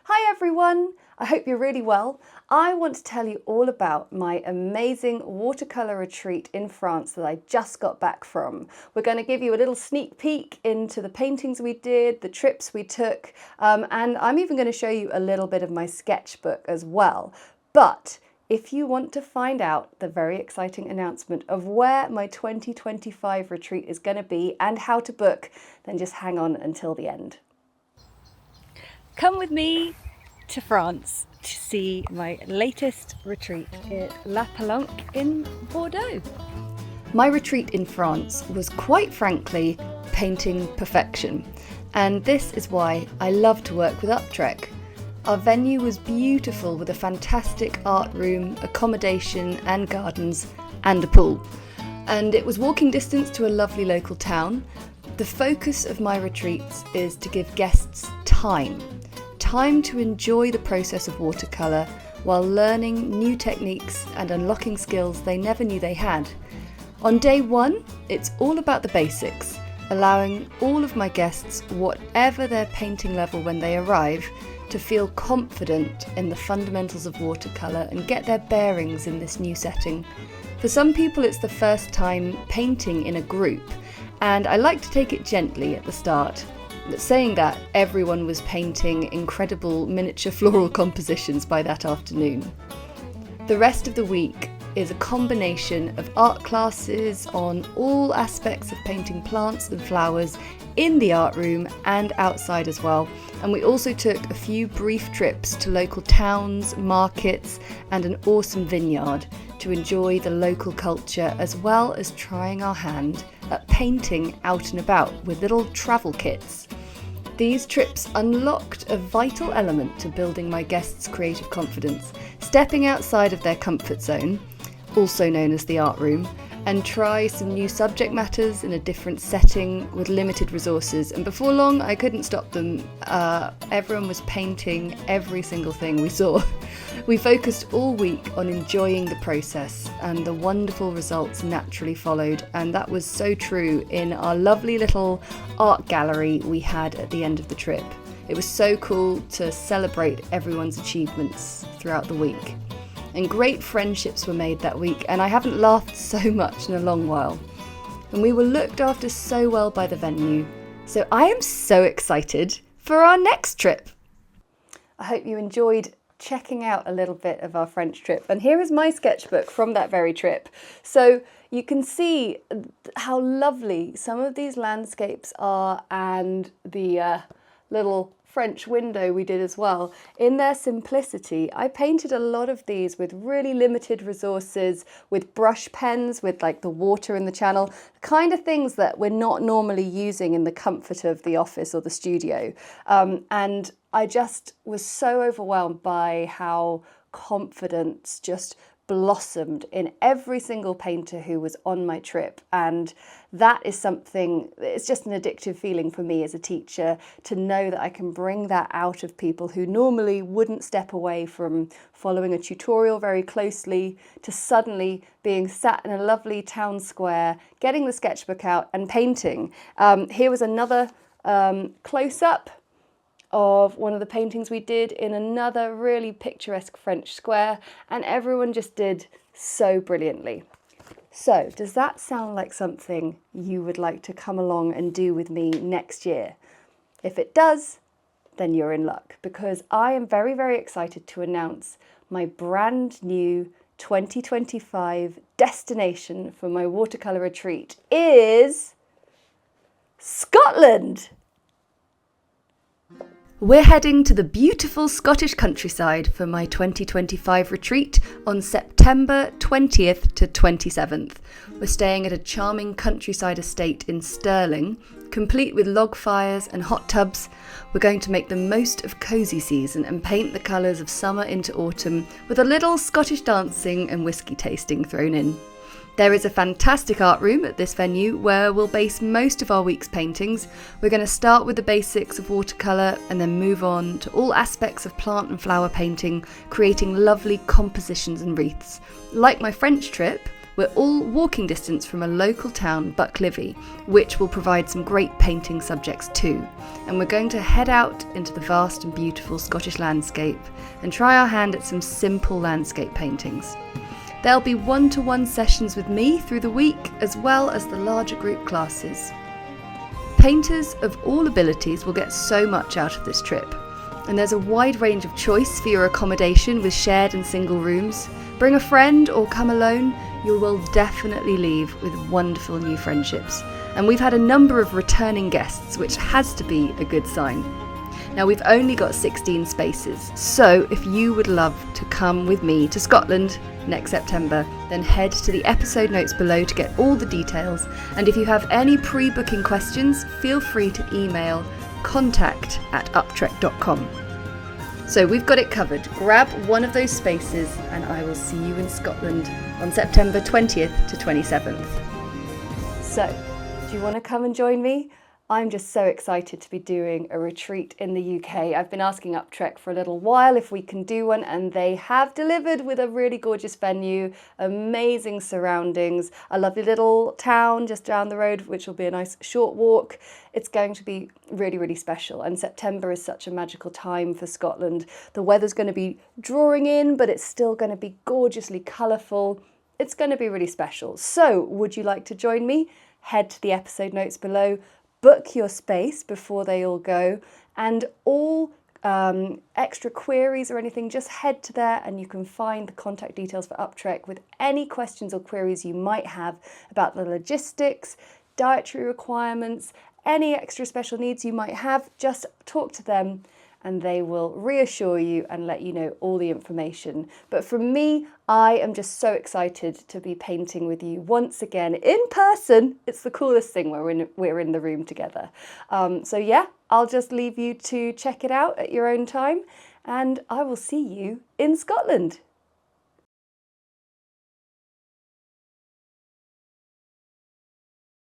Hi everyone, I hope you're really well. I want to tell you all about my amazing watercolour retreat in France that I just got back from. We're going to give you a little sneak peek into the paintings we did, the trips we took, and I'm even going to show you a little bit of my sketchbook as well. But if you want to find out the very exciting announcement of where my 2025 retreat is going to be and how to book, then just hang on until the end. Come with me to France to see my latest retreat at La Palanque in Bordeaux. My retreat in France was quite frankly painting perfection, and this is why I love to work with Uptrek. Our venue was beautiful with a fantastic art room, accommodation and gardens and a pool. And it was walking distance to a lovely local town. The focus of my retreats is to give guests time to enjoy the process of watercolour while learning new techniques and unlocking skills they never knew they had. On day one, it's all about the basics, allowing all of my guests, whatever their painting level when they arrive, to feel confident in the fundamentals of watercolour and get their bearings in this new setting. For some people it's the first time painting in a group, and I like to take it gently at the start. Saying that, everyone was painting incredible miniature floral compositions by that afternoon. The rest of the week is a combination of art classes on all aspects of painting plants and flowers in the art room and outside as well. And we also took a few brief trips to local towns, markets and an awesome vineyard to enjoy the local culture, as well as trying our hand at painting out and about with little travel kits. These trips unlocked a vital element to building my guests' creative confidence, stepping outside of their comfort zone, also known as the art room, and try some new subject matters in a different setting with limited resources. And before long, I couldn't stop them. Everyone was painting every single thing we saw. We focused all week on enjoying the process, and the wonderful results naturally followed. And that was so true in our lovely little art gallery we had at the end of the trip. It was so cool to celebrate everyone's achievements throughout the week. And great friendships were made that week, and I haven't laughed so much in a long while. And we were looked after so well by the venue. So I am so excited for our next trip. I hope you enjoyed checking out a little bit of our French trip. And here is my sketchbook from that very trip. So you can see how lovely some of these landscapes are, and the little French window we did as well. In their simplicity, I painted a lot of these with really limited resources, with brush pens, with like the water in the channel, the kind of things that we're not normally using in the comfort of the office or the studio. And I just was so overwhelmed by how confidence just blossomed in every single painter who was on my trip. And that is something, it's just an addictive feeling for me as a teacher, to know that I can bring that out of people who normally wouldn't step away from following a tutorial very closely, to suddenly being sat in a lovely town square, getting the sketchbook out and painting. Here was another close-up of one of the paintings we did in another really picturesque French square, and everyone just did so brilliantly. So, does that sound like something you would like to come along and do with me next year? If it does, then you're in luck, because I am very, very excited to announce my brand new 2025 destination for my watercolour retreat is Scotland! We're heading to the beautiful Scottish countryside for my 2025 retreat on September 20th to 27th. We're staying at a charming countryside estate in Stirling, complete with log fires and hot tubs. We're going to make the most of cosy season and paint the colours of summer into autumn with a little Scottish dancing and whisky tasting thrown in. There is a fantastic art room at this venue where we'll base most of our week's paintings. We're going to start with the basics of watercolour and then move on to all aspects of plant and flower painting, creating lovely compositions and wreaths. Like my French trip, We're all walking distance from a local town, Buckliffey, which will provide some great painting subjects too. And we're going to head out into the vast and beautiful Scottish landscape and try our hand at some simple landscape paintings. There'll be one-to-one sessions with me through the week, as well as the larger group classes. Painters of all abilities will get so much out of this trip, and there's a wide range of choice for your accommodation with shared and single rooms. Bring a friend or come alone, you will definitely leave with wonderful new friendships. And we've had a number of returning guests, which has to be a good sign. Now, we've only got 16 spaces, so if you would love to come with me to Scotland next September, then head to the episode notes below to get all the details. And if you have any pre-booking questions, feel free to email contact@uptrek.com. So we've got it covered. Grab one of those spaces and I will see you in Scotland on September 20th to 27th. So, do you want to come and join me? I'm just so excited to be doing a retreat in the UK. I've been asking Uptrek for a little while if we can do one, and they have delivered with a really gorgeous venue, amazing surroundings, a lovely little town just down the road, which will be a nice short walk. It's going to be really, really special, and September is such a magical time for Scotland. The weather's going to be drawing in, but it's still going to be gorgeously colourful. It's going to be really special. So, would you like to join me? Head to the episode notes below. Book your space before they all go, and all extra queries or anything, just head to there and you can find the contact details for Uptrek with any questions or queries you might have about the logistics, dietary requirements, any extra special needs you might have. Just talk to them and they will reassure you and let you know all the information. But from me, I am just so excited to be painting with you once again in person. It's the coolest thing when we're in the room together. So yeah, I'll just leave you to check it out at your own time, and I will see you in Scotland.